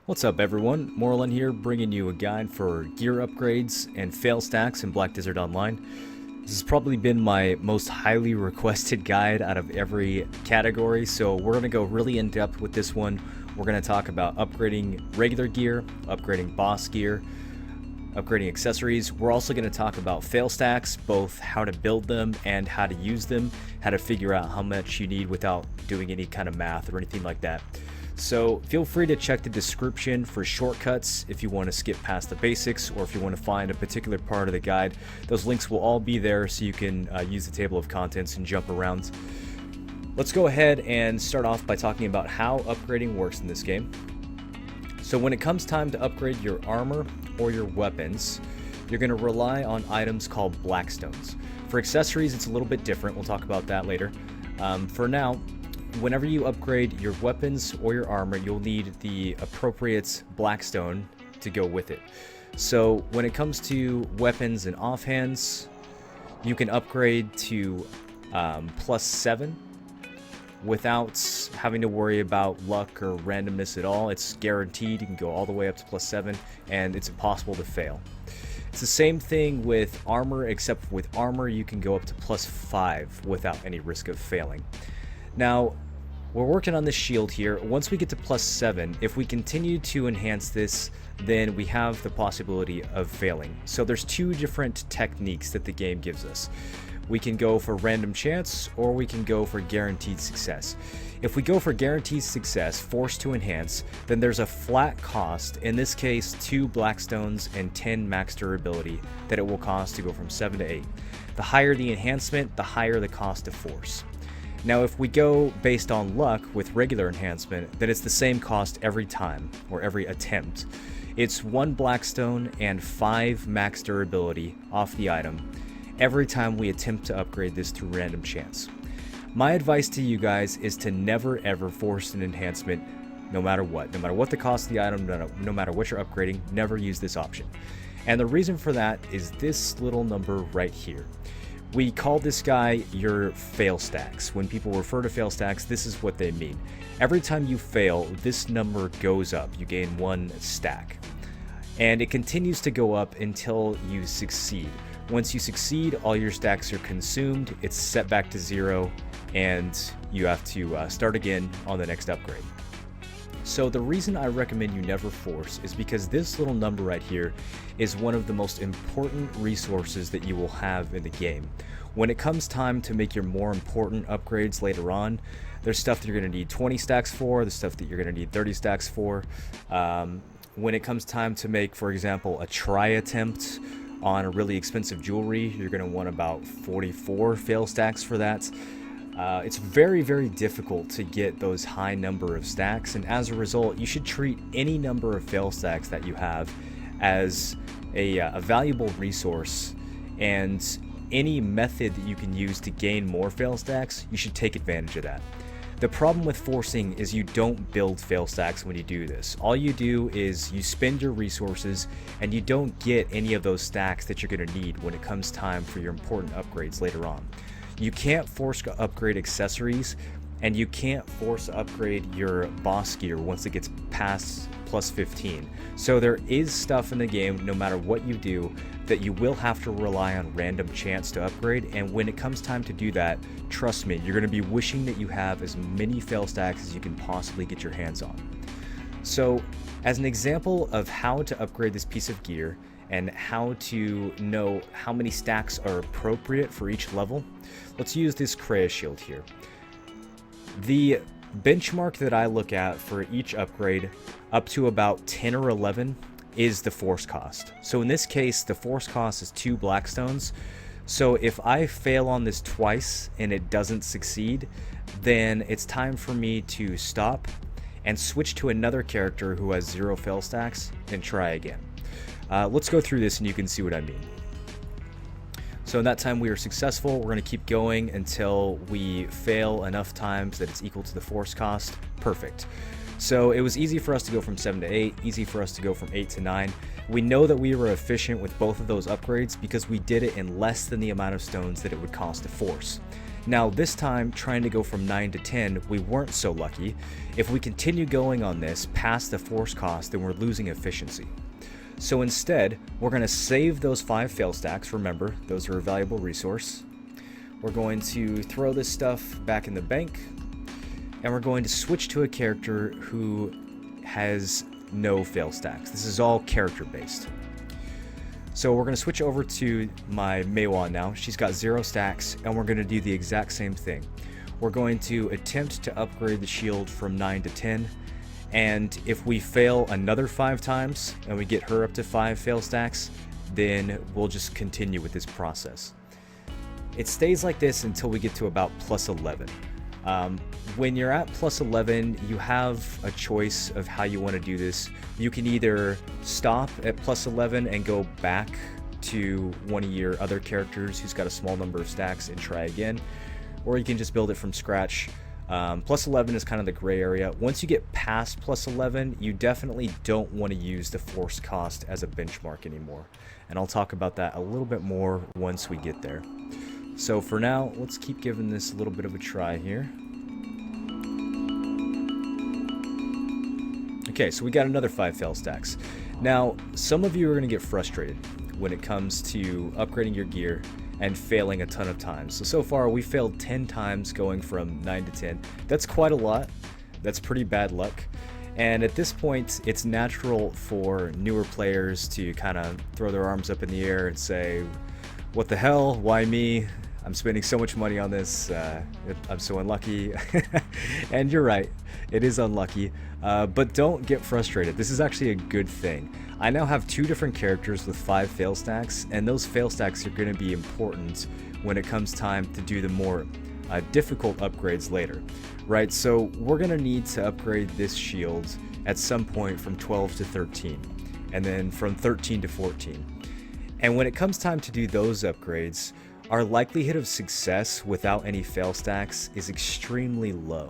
What's up everyone, Morlin here bringing you a guide for gear upgrades and fail stacks in Black Desert Online. This has probably been my most highly requested guide out of every category, so we're going to go really in depth with this one. We're going to talk about upgrading regular gear, upgrading boss gear, upgrading accessories. We're also going to talk about fail stacks, both how to build them and how to use them, how to figure out how much you need without doing any kind of math or anything like that. So feel free to check the description for shortcuts if you want to skip past the basics, or if you want to find a particular part of the guide. Those links will all be there so you can use the table of contents and jump around. Let's go ahead and start off by talking about how upgrading works in this game. So when it comes time to upgrade your armor or your weapons, you're going to rely on items called blackstones. For accessories, it's a little bit different. We'll talk about that later. For now, whenever you upgrade your weapons or your armor, you'll need the appropriate blackstone to go with it. So when it comes to weapons and offhands, you can upgrade to +7 without having to worry about luck or randomness at all. It's guaranteed. You can go all the way up to +7 and it's impossible to fail. It's the same thing with armor, except with armor you can go up to +5 without any risk of failing. Now, we're working on this shield here. Once we get to +7, if we continue to enhance this, then we have the possibility of failing. So there's two different techniques that the game gives us. We can go for random chance, or we can go for guaranteed success. If we go for guaranteed success, forced to enhance, then there's a flat cost, in this case 2 blackstones and 10 max durability, that it will cost to go from 7 to 8. The higher the enhancement, the higher the cost of force. Now if we go based on luck with regular enhancement, then it's the same cost every time, or every attempt. It's 1 blackstone and 5 max durability off the item every time we attempt to upgrade this through random chance. My advice to you guys is to never ever force an enhancement, no matter what. No matter what the cost of the item, no matter what you're upgrading, never use this option. And the reason for that is this little number right here. We call this guy your fail stacks. When people refer to fail stacks, this is what they mean. Every time you fail, this number goes up. You gain 1 stack. And it continues to go up until you succeed. Once you succeed, all your stacks are consumed, it's set back to 0, and you have to start again on the next upgrade. So the reason I recommend you never force is because this little number right here is one of the most important resources that you will have in the game. When it comes time to make your more important upgrades later on, there's stuff that you're going to need 20 stacks for, there's stuff that you're going to need 30 stacks for. When it comes time to make, for example, a try attempt on a really expensive jewelry, you're going to want about 44 fail stacks for that. It's very, very difficult to get those high number of stacks, and as a result, you should treat any number of fail stacks that you have as a valuable resource, and any method that you can use to gain more fail stacks, you should take advantage of that. The problem with forcing is you don't build fail stacks when you do this. All you do is you spend your resources and you don't get any of those stacks that you're going to need when it comes time for your important upgrades later on. You can't force upgrade accessories, and you can't force upgrade your boss gear once it gets past +15. So there is stuff in the game, no matter what you do, that you will have to rely on random chance to upgrade, and when it comes time to do that, trust me, you're going to be wishing that you have as many fail stacks as you can possibly get your hands on. So as an example of how to upgrade this piece of gear, and how to know how many stacks are appropriate for each level, let's use this Kreia shield here. The benchmark that I look at for each upgrade up to about 10 or 11 is the force cost. So in this case, the force cost is 2 blackstones. So if I fail on this twice and it doesn't succeed, then it's time for me to stop and switch to another character who has 0 fail stacks and try again. Let's go through this and you can see what I mean. So in that time we are successful. We're going to keep going until we fail enough times that it's equal to the force cost. Perfect. So it was easy for us to go from 7 to 8, easy for us to go from 8 to 9. We know that we were efficient with both of those upgrades because we did it in less than the amount of stones that it would cost to force. Now this time, trying to go from 9 to 10, we weren't so lucky. If we continue going on this past the force cost, then we're losing efficiency. So instead, we're going to save those 5 fail stacks. Remember, those are a valuable resource. We're going to throw this stuff back in the bank, and we're going to switch to a character who has no fail stacks. This is all character based. So we're going to switch over to my Meiwa now. She's got 0 stacks, and we're going to do the exact same thing. We're going to attempt to upgrade the shield from 9 to 10, and if we fail another 5 times and we get her up to 5 fail stacks, then we'll just continue with this process. It stays like this until we get to about plus 11. When you're at plus 11, you have a choice of how you want to do this. You can either stop at plus 11 and go back to one of your other characters who's got a small number of stacks and try again, or you can just build it from scratch. Plus 11 is kind of the gray area. Once you get past plus 11, you definitely don't want to use the force cost as a benchmark anymore. And I'll talk about that a little bit more once we get there. So for now, let's keep giving this a little bit of a try here. Okay, so we got another 5 fail stacks. Now, some of you are going to get frustrated when it comes to upgrading your gear and failing a ton of times. So far, we failed 10 times going from 9 to 10. That's quite a lot. That's pretty bad luck. And at this point, it's natural for newer players to kind of throw their arms up in the air and say, what the hell? Why me? I'm spending so much money on this. I'm so unlucky. And you're right, it is unlucky. But don't get frustrated. This is actually a good thing. I now have 2 different characters with 5 fail stacks, and those fail stacks are going to be important when it comes time to do the more difficult upgrades later, right? So we're going to need to upgrade this shield at some point from 12 to 13, and then from 13 to 14. And when it comes time to do those upgrades, our likelihood of success without any fail stacks is extremely low.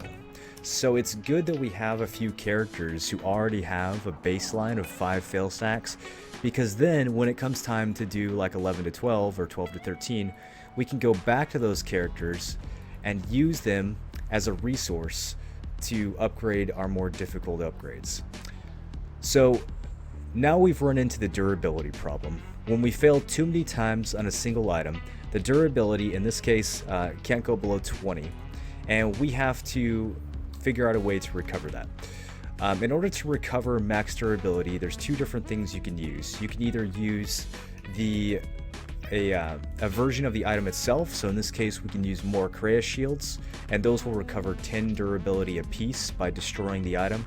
So it's good that we have a few characters who already have a baseline of 5 fail stacks, because then when it comes time to do like 11 to 12 or 12 to 13, we can go back to those characters and use them as a resource to upgrade our more difficult upgrades. So now we've run into the durability problem. When we fail too many times on a single item, the durability in this case can't go below 20, and we have to figure out a way to recover that. In order to recover max durability, there's 2 different things you can use. You can either use a version of the item itself, so in this case we can use more Kreia shields, and those will recover 10 durability apiece by destroying the item,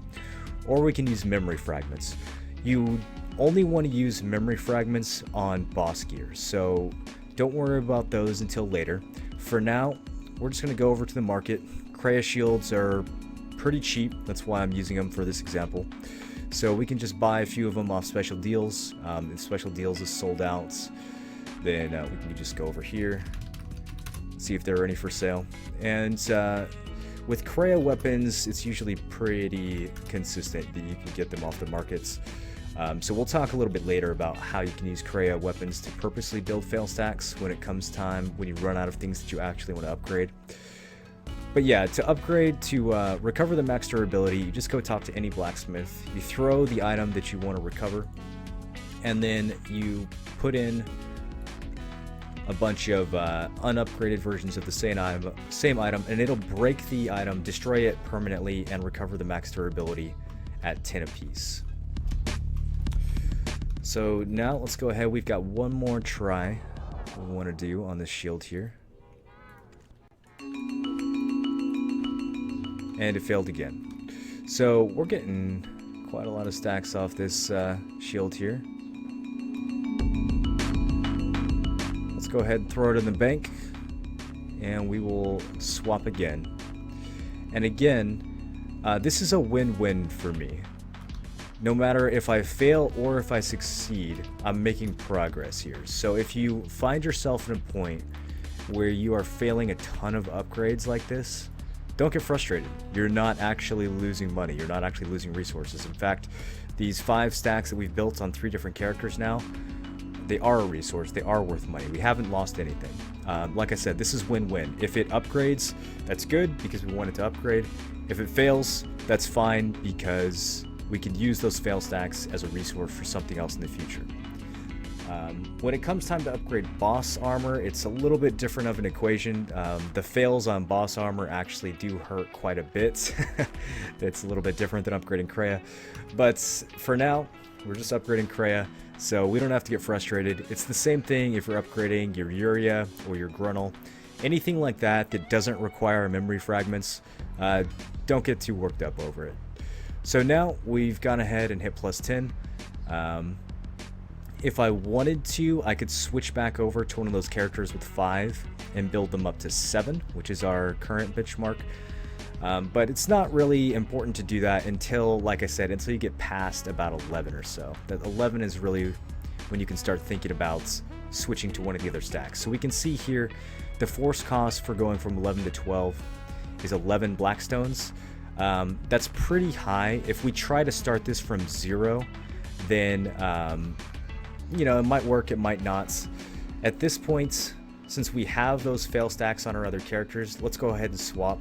or we can use memory fragments. You only want to use memory fragments on boss gear, so don't worry about those until later. For now, we're just going to go over to the market. Kreia shields are pretty cheap, that's why I'm using them for this example. So we can just buy a few of them off special deals. If special deals is sold out, then we can just go over here, see if there are any for sale. And with Kreia weapons, it's usually pretty consistent that you can get them off the markets. So we'll talk a little bit later about how you can use Kreia weapons to purposely build fail stacks when it comes time when you run out of things that you actually want to upgrade. But yeah, to upgrade, to recover the max durability, you just go talk to any blacksmith, you throw the item that you want to recover, and then you put in a bunch of unupgraded versions of the same item, and it'll break the item, destroy it permanently, and recover the max durability at 10 apiece. So now let's go ahead, we've got one more try we want to do on this shield here. And it failed again. So we're getting quite a lot of stacks off this shield here. Let's go ahead and throw it in the bank, and we will swap again. And again, this is a win-win for me. No matter if I fail or if I succeed, I'm making progress here. So if you find yourself in a point where you are failing a ton of upgrades like this, don't get frustrated. You're not actually losing money. You're not actually losing resources. In fact, these 5 stacks that we've built on 3 different characters now, they are a resource, they are worth money. We haven't lost anything. Like I said, this is win-win. If it upgrades, that's good because we want it to upgrade. If it fails, that's fine because we can use those fail stacks as a resource for something else in the future. When it comes time to upgrade boss armor, it's a little bit different of an equation. The fails on boss armor actually do hurt quite a bit. It's a little bit different than upgrading Kreia. But for now, we're just upgrading Kreia, so we don't have to get frustrated. It's the same thing if you're upgrading your Uria or your Gruntle. Anything like that that doesn't require memory fragments, don't get too worked up over it. So now we've gone ahead and hit plus 10. If I wanted to, I could switch back over to one of those characters with 5 and build them up to 7, which is our current benchmark. But it's not really important to do that until, like I said, until you get past about 11 or so. That 11 is really when you can start thinking about switching to one of the other stacks. So we can see here the force cost for going from 11 to 12 is 11 Blackstones. That's pretty high. If we try to start this from 0, then you know, it might work, it might not. At this point, since we have those fail stacks on our other characters, let's go ahead and swap.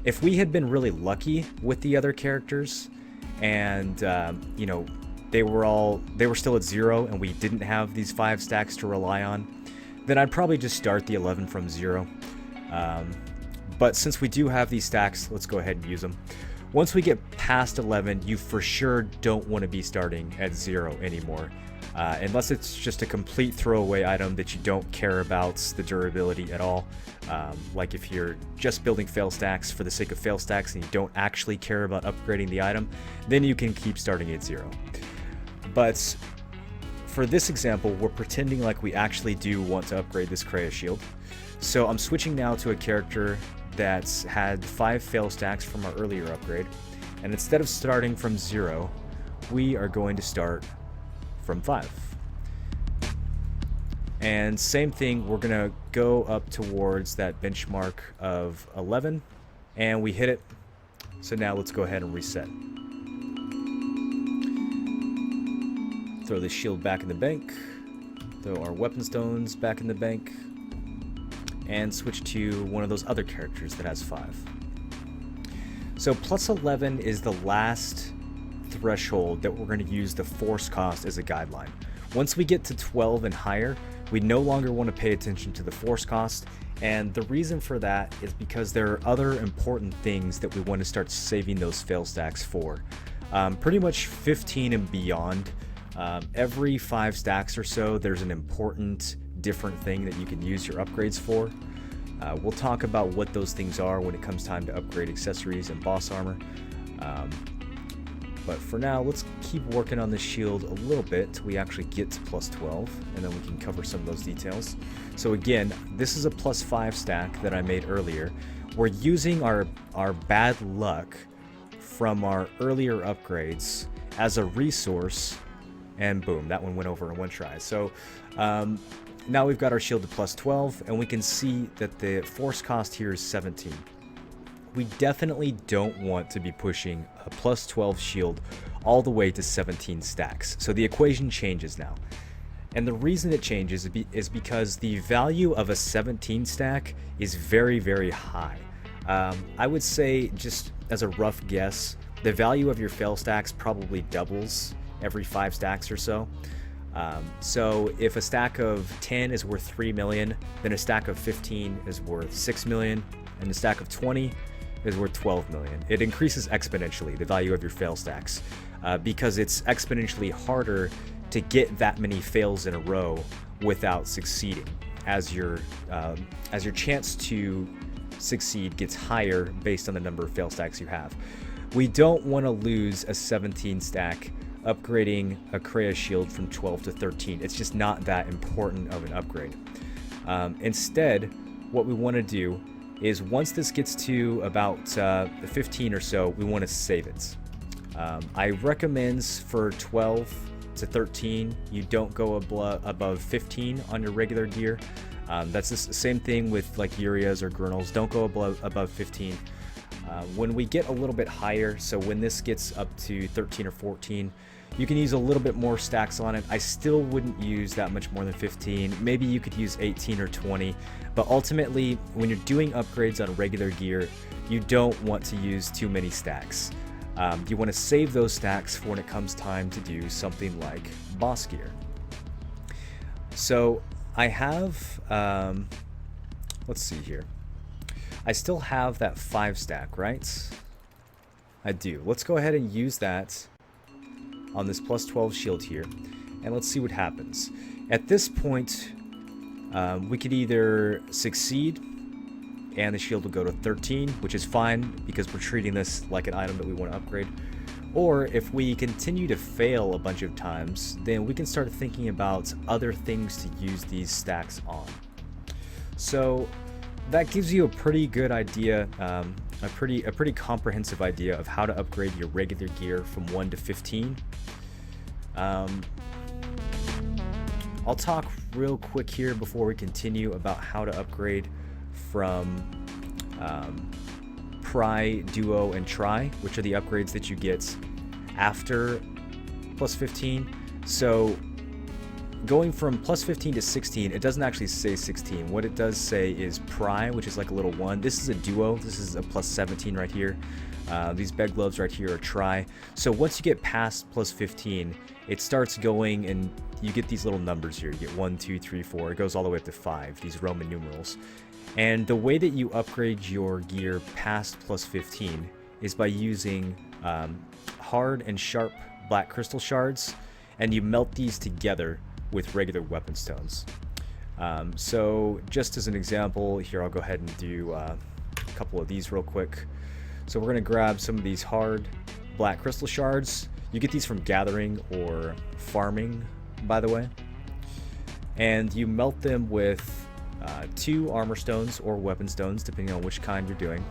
If we had been really lucky with the other characters and you know, they were still at 0 and we didn't have these 5 stacks to rely on, then I'd probably just start the 11 from 0. But since we do have these stacks, let's go ahead and use them. Once we get past 11, you for sure don't want to be starting at 0 anymore. Unless it's just a complete throwaway item that you don't care about the durability at all. Like if you're just building fail stacks for the sake of fail stacks and you don't actually care about upgrading the item, then you can keep starting at 0. But for this example, we're pretending like we actually do want to upgrade this Kreia shield. So I'm switching now to a character that's had 5 fail stacks from our earlier upgrade. And instead of starting from 0, we are going to start from 5. And same thing, we're gonna go up towards that benchmark of 11 and we hit it. So now let's go ahead and reset. Throw the shield back in the bank, throw our weapon stones back in the bank, and switch to one of those other characters that has 5. So plus 11 is the last threshold that we're going to use the force cost as a guideline. Once we get to 12 and higher, we no longer want to pay attention to the force cost, and the reason for that is because there are other important things that we want to start saving those fail stacks for. Pretty much 15 and beyond, every 5 stacks or so, there's an important different thing that you can use your upgrades for. We'll talk about what those things are when it comes time to upgrade accessories and boss armor. But for now, let's keep working on this shield a little bit till we actually get to plus 12, and then we can cover some of those details. So again, this is a plus 5 stack that I made earlier. We're using our bad luck from our earlier upgrades as a resource, and boom, that one went over in one try. So now we've got our shield to plus 12, and we can see that the force cost here is 17. We definitely don't want to be pushing a plus 12 shield all the way to 17 stacks. So the equation changes now. And the reason it changes is because the value of a 17 stack is very, very high. I would say, just as a rough guess, the value of your fail stacks probably doubles every 5 stacks or so. So if a stack of 10 is worth 3 million, then a stack of 15 is worth 6 million, and a stack of 20 is worth 12 million. It increases exponentially, the value of your fail stacks, because it's exponentially harder to get that many fails in a row without succeeding, as your chance to succeed gets higher based on the number of fail stacks you have. We don't want to lose a 17 stack upgrading a Kreia shield from 12 to 13. It's just not that important of an upgrade. Instead, what we want to do is once this gets to about 15 or so, we want to save it. I recommend for 12 to 13, you don't go above 15 on your regular gear. That's the same thing with like Urias or Gurnals. Don't go above 15. When we get a little bit higher, so when this gets up to 13 or 14, You can use a little bit more stacks on it. I still wouldn't use that much more than 15. Maybe you could use 18 or 20, but ultimately when you're doing upgrades on regular gear, you don't want to use too many stacks. You want to save those stacks for when it comes time to do something like boss gear. So I have, let's see here. I still have that 5 stack, right? I do. Let's go ahead and use that on this plus 12 shield here, and let's see what happens. At this point, we could either succeed and the shield will go to 13, which is fine because we're treating this like an item that we want to upgrade. Or if we continue to fail a bunch of times, then we can start thinking about other things to use these stacks on. So that gives you a pretty good idea, a pretty comprehensive idea of how to upgrade your regular gear from 1 to 15. I'll talk real quick here before we continue about how to upgrade from PRI, Duo, and Tri, which are the upgrades that you get after plus 15. So going from plus 15 to 16, it doesn't actually say 16. What it does say is PRI, which is like a little 1. This is a Duo. This is a plus 17 right here. These bed gloves right here are Tri. So once you get past plus 15, it starts going and you get these little numbers here. You get 1, 2, 3, 4. It goes all the way up to 5, these Roman numerals. And the way that you upgrade your gear past plus 15 is by using hard and sharp black crystal shards, and you melt these together with regular weapon stones. So just as an example, here I'll go ahead and do a couple of these real quick. So we're going to grab some of these hard black crystal shards. You get these from gathering or farming, by the way. And you melt them with 2 armor stones or weapon stones, depending on which kind you're doing.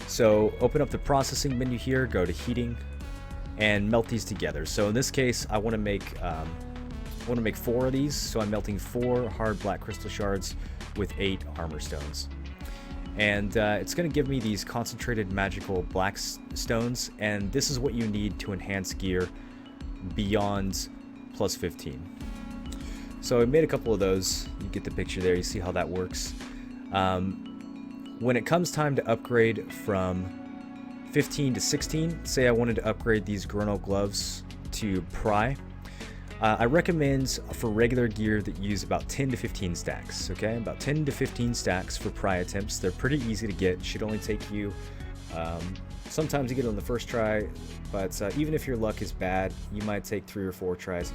So open up the processing menu here, go to heating, and melt these together. So in this case, I want to make 4 of these. So I'm melting 4 hard black crystal shards with 8 armor stones. And it's going to give me these concentrated magical black stones, and this is what you need to enhance gear beyond plus 15. So I made a couple of those. You get the picture there. You see how that works. When it comes time to upgrade from 15 to 16, say I wanted to upgrade these Gurnal gloves to PRI, I recommend for regular gear that you use about 10 to 15 stacks, okay? About 10 to 15 stacks for PRI attempts. They're pretty easy to get. Should only take you, sometimes you get it on the first try, but even if your luck is bad, you might take 3 or 4 tries.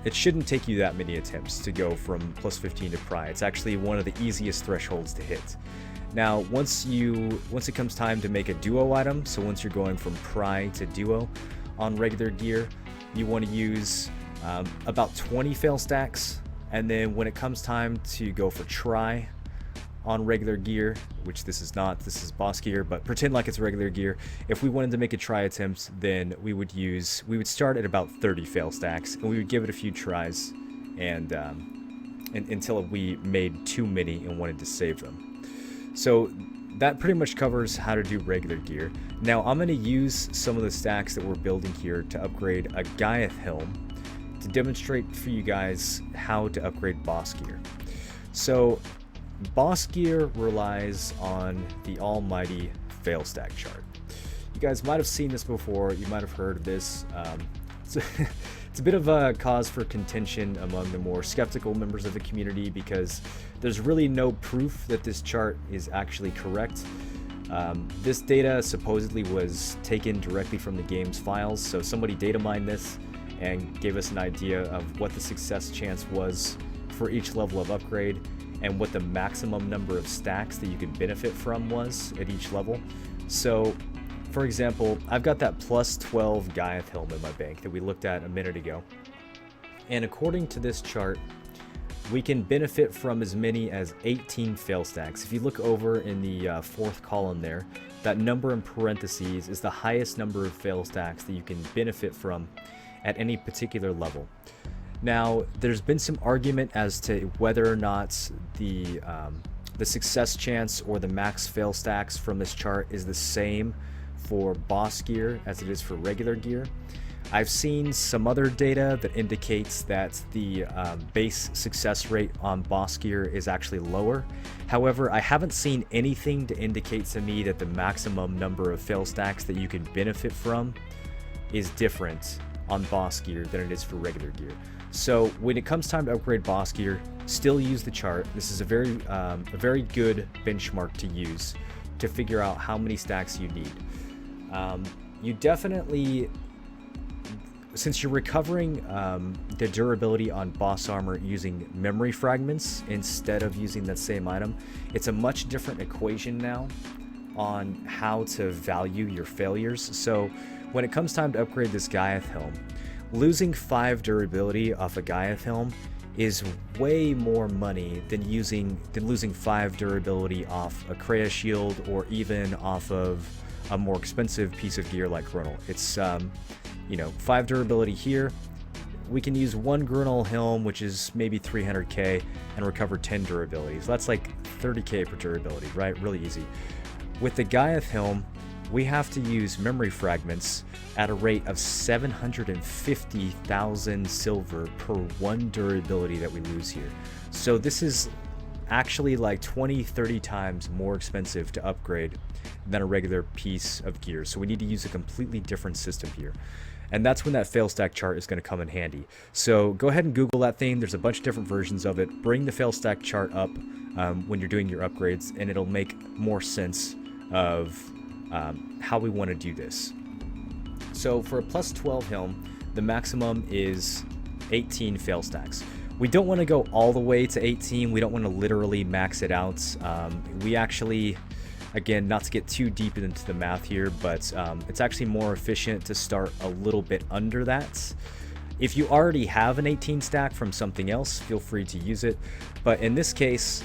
It shouldn't take you that many attempts to go from plus 15 to PRI. It's actually one of the easiest thresholds to hit. Now, once it comes time to make a duo item, so once you're going from PRI to duo on regular gear, you want to use about 20 fail stacks, and then when it comes time to go for Tri on regular gear, which this is not, this is boss gear, but pretend like it's regular gear. If we wanted to make a Tri attempt, then we would start at about 30 fail stacks, and we would give it a few tries, and until we made too many and wanted to save them. So that pretty much covers how to do regular gear. Now I'm going to use some of the stacks that we're building here to upgrade a Giath helm to demonstrate for you guys how to upgrade boss gear. So boss gear relies on the almighty Failstack Chart. You guys might have seen this before, you might have heard of this. It's a bit of a cause for contention among the more skeptical members of the community because there's really no proof that this chart is actually correct. This data supposedly was taken directly from the game's files, so somebody data mined this and gave us an idea of what the success chance was for each level of upgrade and what the maximum number of stacks that you could benefit from was at each level. So for example, I've got that plus 12 Giath helm in my bank that we looked at a minute ago. And according to this chart, we can benefit from as many as 18 fail stacks. If you look over in the fourth column there, that number in parentheses is the highest number of fail stacks that you can benefit from at any particular level. Now, there's been some argument as to whether or not the success chance or the max fail stacks from this chart is the same for boss gear as it is for regular gear. I've seen some other data that indicates that the base success rate on boss gear is actually lower. However, I haven't seen anything to indicate to me that the maximum number of fail stacks that you can benefit from is different on boss gear than it is for regular gear. So when it comes time to upgrade boss gear, still use the chart. This is a very good benchmark to use to figure out how many stacks you need. You definitely, since you're recovering the durability on boss armor using memory fragments instead of using that same item, it's a much different equation now on how to value your failures. So when it comes time to upgrade this Giath helm, losing 5 durability off a Giath helm is way more money than losing 5 durability off a Kreia shield, or even off of a more expensive piece of gear like Gruntle. It's 5 durability here. We can use 1 Gruntle helm, which is maybe 300k, and recover 10 durability. So that's like 30k per durability, right? Really easy. With the Giath helm, we have to use memory fragments at a rate of 750,000 silver per 1 durability that we lose here. So this is actually like 20-30 times more expensive to upgrade than a regular piece of gear. So we need to use a completely different system here. And that's when that Failstack chart is going to come in handy. So go ahead and Google that thing. There's a bunch of different versions of it. Bring the Failstack chart up when you're doing your upgrades, and it'll make more sense of how we want to do this. So for a plus 12 helm, the maximum is 18 fail stacks. We don't want to go all the way to 18. We don't want to literally max it out. We actually, again, not to get too deep into the math here, but it's actually more efficient to start a little bit under that. If you already have an 18 stack from something else, feel free to use it. But in this case,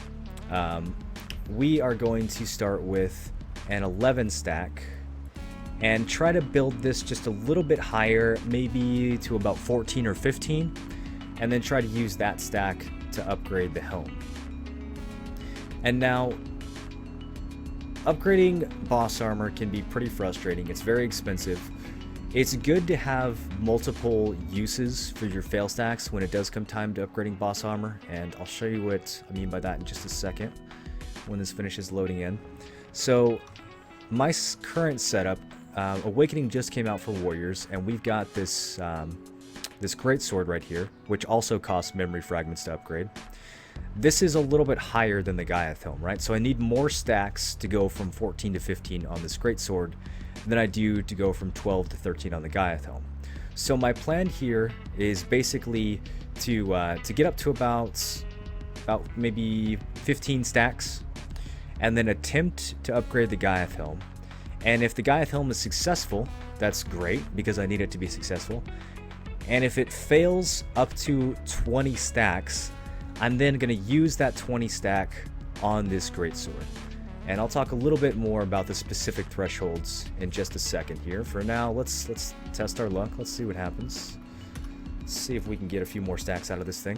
we are going to start with an 11 stack and try to build this just a little bit higher, maybe to about 14 or 15, and then try to use that stack to upgrade the helm. And now, upgrading boss armor can be pretty frustrating. It's very expensive. It's good to have multiple uses for your fail stacks when it does come time to upgrading boss armor, and I'll show you what I mean by that in just a second when this finishes loading in. So my current setup, Awakening just came out for Warriors, and we've got this this great sword right here, which also costs memory fragments to upgrade. This is a little bit higher than the Giath helm, right? So I need more stacks to go from 14 to 15 on this great sword than I do to go from 12 to 13 on the Giath helm. So my plan here is basically to get up to about maybe 15 stacks, and then attempt to upgrade the Giath helm. And if the Giath helm is successful, that's great, because I need it to be successful. And if it fails up to 20 stacks, I'm then going to use that 20 stack on this greatsword. And I'll talk a little bit more about the specific thresholds in just a second here. For now, let's test our luck. Let's see what happens. Let's see if we can get a few more stacks out of this thing.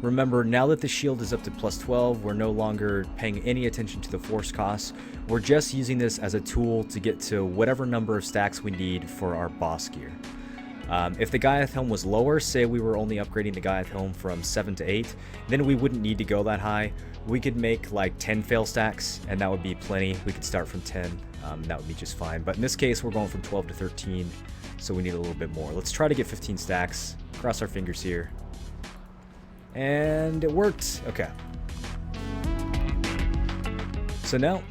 Remember, now that the shield is up to plus 12, we're no longer paying any attention to the force costs. We're just using this as a tool to get to whatever number of stacks we need for our boss gear. If the Giath helm was lower, say we were only upgrading the Giath helm from 7 to 8, then we wouldn't need to go that high. We could make like 10 fail stacks, and that would be plenty. We could start from 10, that would be just fine. But in this case, we're going from 12 to 13, so we need a little bit more. Let's try to get 15 stacks. Cross our fingers here. And it worked. Okay. So now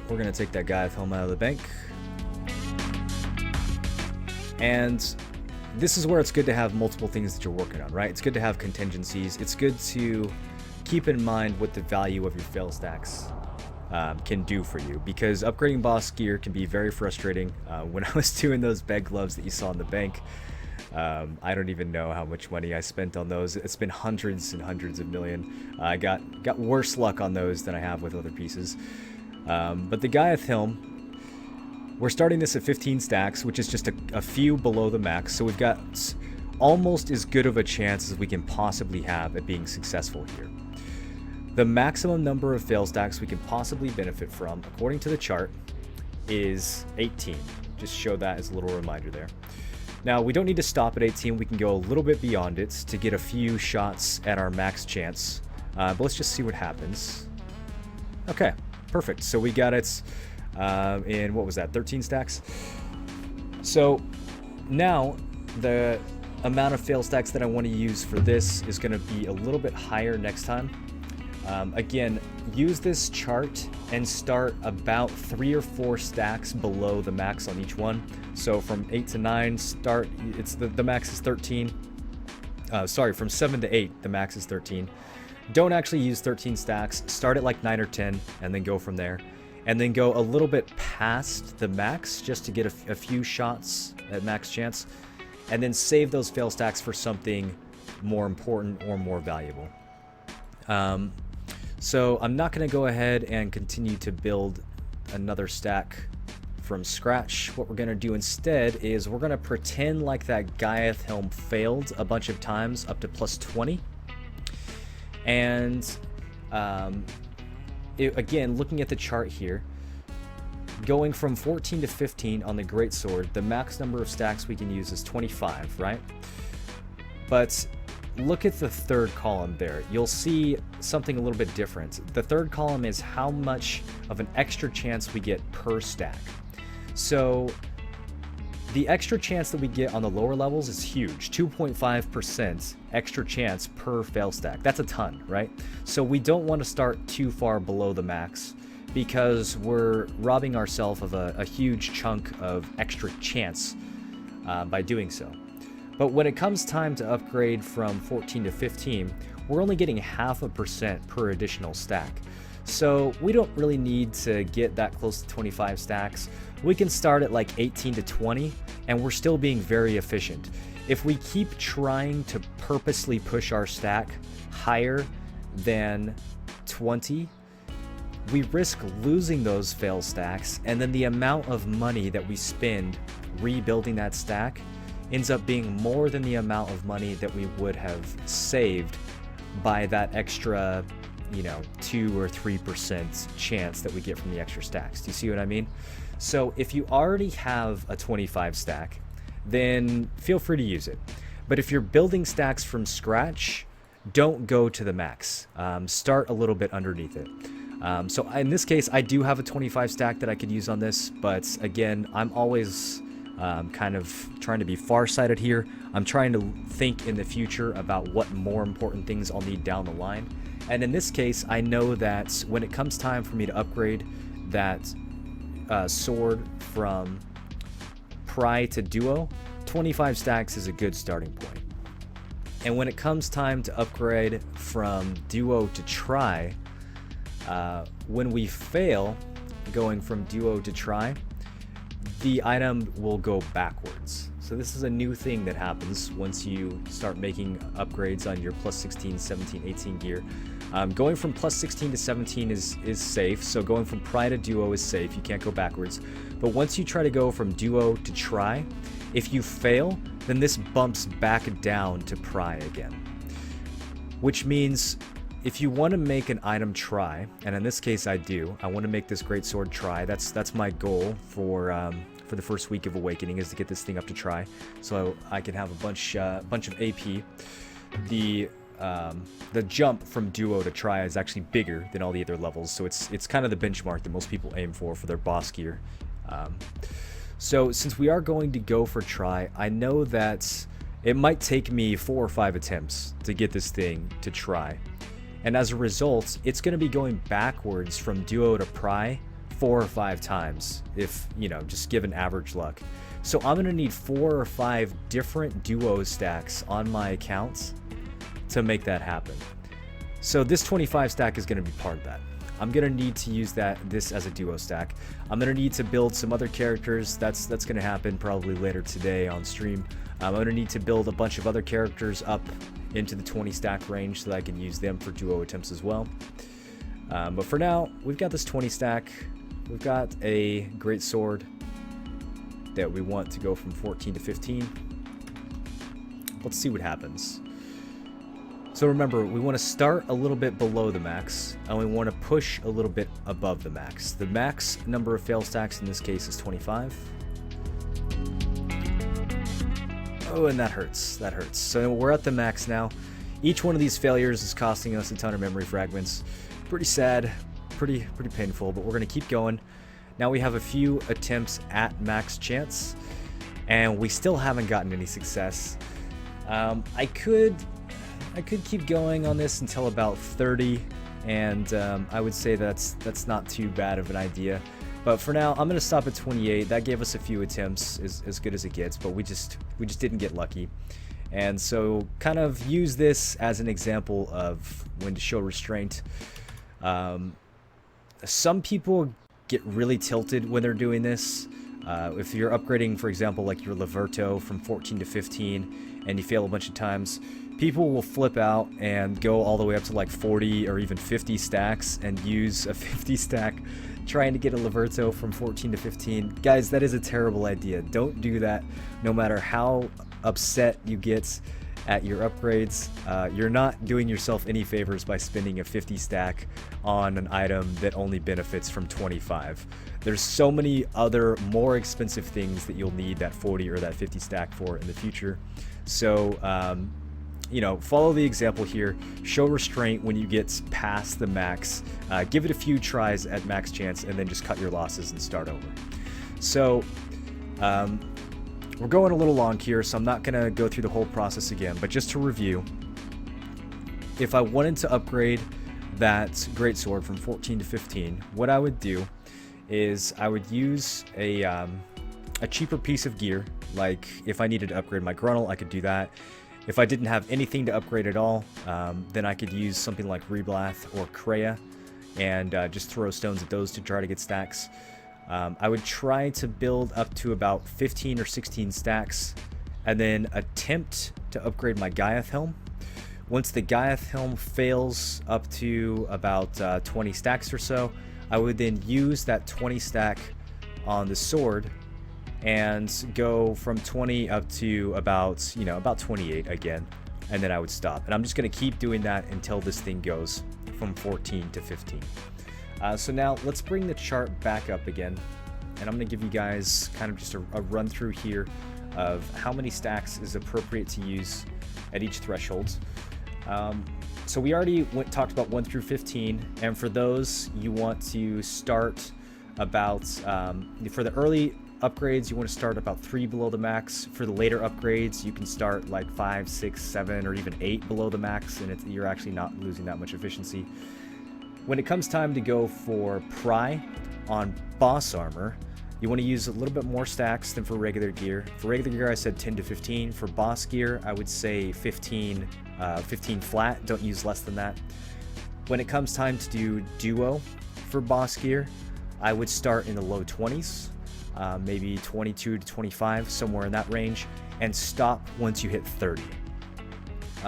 we're going to take that Giath helm out of the bank. And this is where it's good to have multiple things that you're working on, right? It's good to have contingencies. It's good to keep in mind what the value of your fail stacks can do for you, because upgrading boss gear can be very frustrating. When I was doing those bed gloves that you saw in the bank, I don't even know how much money I spent on those. It's been hundreds and hundreds of million. I got worse luck on those than I have with other pieces. But the Giath helm, we're starting this at 15 stacks, which is just a few below the max. So we've got almost as good of a chance as we can possibly have at being successful here. The maximum number of fail stacks we can possibly benefit from, according to the chart, is 18. Just show that as a little reminder there. Now, we don't need to stop at 18. We can go a little bit beyond it to get a few shots at our max chance. But let's just see what happens. Okay, perfect. So we got it in, what was that, 13 stacks? So now the amount of fail stacks that I want to use for this is going to be a little bit higher next time. Again, use this chart and start about 3 or 4 stacks below the max on each one. So from 8 to 9, start, it's the max is 13. Sorry, from 7 to 8, the max is 13. Don't actually use 13 stacks. Start at like 9 or 10 and then go from there. And then go a little bit past the max just to get a few shots at max chance. And then save those fail stacks for something more important or more valuable. So I'm not going to go ahead and continue to build another stack from scratch. What we're going to do instead is we're going to pretend like that Giath helm failed a bunch of times up to plus 20. And again, looking at the chart here, going from 14 to 15 on the greatsword, the max number of stacks we can use is 25, right? But look at the third column there. You'll see something a little bit different. The third column is how much of an extra chance we get per stack. So the extra chance that we get on the lower levels is huge. 2.5% extra chance per fail stack. That's a ton, right? So we don't want to start too far below the max because we're robbing ourselves of a huge chunk of extra chance by doing so. But when it comes time to upgrade from 14 to 15, we're only getting 0.5% per additional stack. So we don't really need to get that close to 25 stacks. We can start at like 18 to 20 and we're still being very efficient. If we keep trying to purposely push our stack higher than 20, we risk losing those fail stacks, and then the amount of money that we spend rebuilding that stack ends up being more than the amount of money that we would have saved by that extra, 2 or 3% chance that we get from the extra stacks. Do you see what I mean? So if you already have a 25 stack, then feel free to use it. But if you're building stacks from scratch, don't go to the max. Start a little bit underneath it. So in this case, I do have a 25 stack that I could use on this, but again, I'm always kind of trying to be farsighted here. I'm trying to think in the future about what more important things I'll need down the line. And in this case, I know that when it comes time for me to upgrade that sword from PRI to Duo, 25 stacks is a good starting point. And when it comes time to upgrade from Duo to Tri, when we fail going from Duo to Tri, the item will go backwards. So this is a new thing that happens once you start making upgrades on your plus 16, 17, 18 gear. Going from plus 16 to 17 is safe, so going from PRI to Duo is safe, you can't go backwards. But once you try to go from Duo to Tri, if you fail, then this bumps back down to PRI again. Which means if you want to make an item Tri, and in this case I do, I want to make this greatsword Tri. That's my goal for the first week of Awakening, is to get this thing up to Tri, so I can have a bunch of AP. The jump from Duo to Tri is actually bigger than all the other levels, so it's kind of the benchmark that most people aim for their boss gear. So since we are going to go for Tri, I know that it might take me 4 or 5 attempts to get this thing to Tri. And as a result, it's going to be going backwards from Duo to PRI 4 or 5 times, if, just given average luck. So I'm going to need 4 or 5 different Duo stacks on my accounts to make that happen. So this 25 stack is going to be part of that. I'm going to need to use this as a Duo stack. I'm going to need to build some other characters. That's going to happen probably later today on stream. I'm going to need to build a bunch of other characters up into the 20 stack range so that I can use them for Duo attempts as well. But for now, we've got this 20 stack. We've got a great sword that we want to go from 14 to 15. Let's see what happens. So remember, we want to start a little bit below the max, and we want to push a little bit above the max. The max number of fail stacks in this case is 25. Oh, and that hurts. That hurts. So we're at the max now. Each one of these failures is costing us a ton of memory fragments. Pretty sad, pretty painful, but we're going to keep going. Now we have a few attempts at max chance, and we still haven't gotten any success. I could keep going on this until about 30, and I would say that's not too bad of an idea. But for now, I'm going to stop at 28. That gave us a few attempts, as good as it gets, but we just didn't get lucky. And so kind of use this as an example of when to show restraint. Some people get really tilted when they're doing this. If you're upgrading, for example, like your Liberto from 14 to 15, and you fail a bunch of times, people will flip out and go all the way up to like 40 or even 50 stacks and use a 50 stack trying to get a Liberto from 14 to 15. Guys, that is a terrible idea. Don't do that. No matter how upset you get at your upgrades, you're not doing yourself any favors by spending a 50 stack on an item that only benefits from 25. There's so many other more expensive things that you'll need that 40 or that 50 stack for in the future. So you know, follow the example here, show restraint when you get past the max, give it a few tries at max chance, and then just cut your losses and start over. So we're going a little long here, so I'm not going to go through the whole process again, but just to review, if I wanted to upgrade that greatsword from 14 to 15, what I would do is I would use a cheaper piece of gear. Like if I needed to upgrade my Grunnel, I could do that. If I didn't have anything to upgrade at all, then I could use something like Reblath or Kreia and just throw stones at those to try to get stacks. I would try to build up to about 15 or 16 stacks and then attempt to upgrade my Giath helm. Once the Giath helm fails up to about 20 stacks or so, I would then use that 20 stack on the sword and go from 20 up to about, you know, about 28 again, and then I would stop. And I'm just going to keep doing that until this thing goes from 14 to 15. So now let's bring the chart back up again, and I'm going to give you guys kind of just a run through here of how many stacks is appropriate to use at each threshold. So we already talked about 1 through 15, and for those you want to start about, for the early upgrades you want to start about 3 below the max. For the later upgrades you can start like 5, 6, 7, or even 8 below the max, and you're actually not losing that much efficiency. When it comes time to go for PRI on boss armor, you want to use a little bit more stacks than for regular gear. For regular gear I said 10 to 15. For boss gear I would say 15 flat. Don't use less than that. When it comes time to do duo for boss gear, I would start in the low 20s, maybe 22 to 25, somewhere in that range, and stop once you hit 30.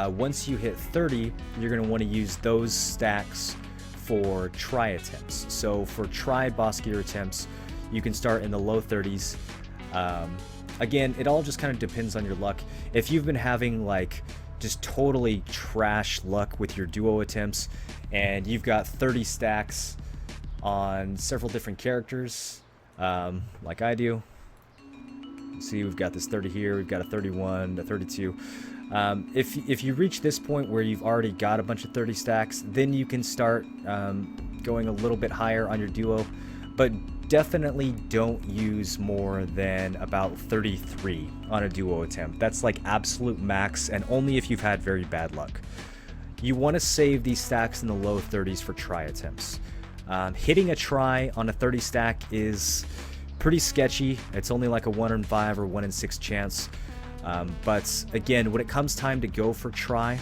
Once you hit 30, you're going to want to use those stacks for try attempts. So for try boss gear attempts, you can start in the low 30s. Again, it all just kind of depends on your luck. If you've been having like just totally trash luck with your duo attempts and you've got 30 stacks on several different characters, like I do. See, we've got this 30 here, we've got a 31, a 32. If you reach this point where you've already got a bunch of 30 stacks, then you can start going a little bit higher on your duo, but definitely don't use more than about 33 on a duo attempt. That's like absolute max, and only if you've had very bad luck. You want to save these stacks in the low 30s for try attempts. Hitting a try on a 30 stack is pretty sketchy. It's only like a 1 in 5 or 1 in 6 chance. But again, when it comes time to go for try,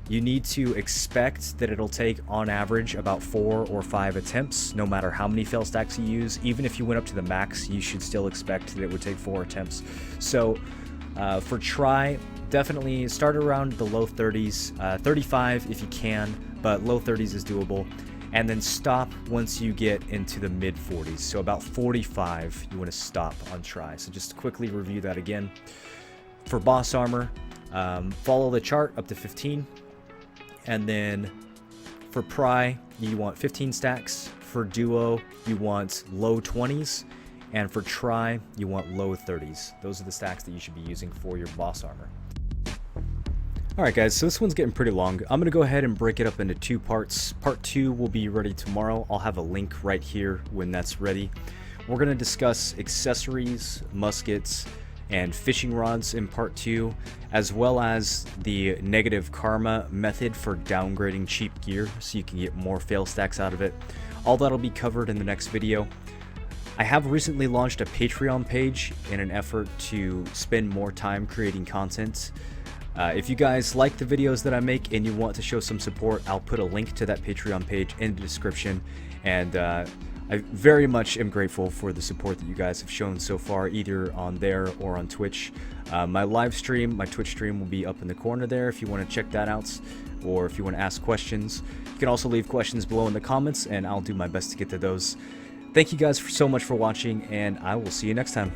you need to expect that it'll take on average about 4 or 5 attempts, no matter how many fail stacks you use. Even if you went up to the max, you should still expect that it would take 4 attempts. So for try, definitely start around the low 30s, 35 if you can, but low 30s is doable. And then stop once you get into the mid 40s. So about 45, you want to stop on try. So just quickly review that again. For boss armor, follow the chart up to 15. And then for PRI, you want 15 stacks. For Duo, you want low 20s. And for Tri, you want low 30s. Those are the stacks that you should be using for your boss armor. Alright guys, so this one's getting pretty long. I'm going to go ahead and break it up into 2 parts. Part 2 will be ready tomorrow. I'll have a link right here when that's ready. We're going to discuss accessories, muskets, and fishing rods in part 2, as well as the negative karma method for downgrading cheap gear so you can get more fail stacks out of it. All that'll be covered in the next video. I have recently launched a Patreon page in an effort to spend more time creating content. If you guys like the videos that I make and you want to show some support, I'll put a link to that Patreon page in the description. And I very much am grateful for the support that you guys have shown so far, either on there or on Twitch. My live stream, my Twitch stream will be up in the corner there if you want to check that out, or if you want to ask questions. You can also leave questions below in the comments, and I'll do my best to get to those. Thank you guys so much for watching, and I will see you next time.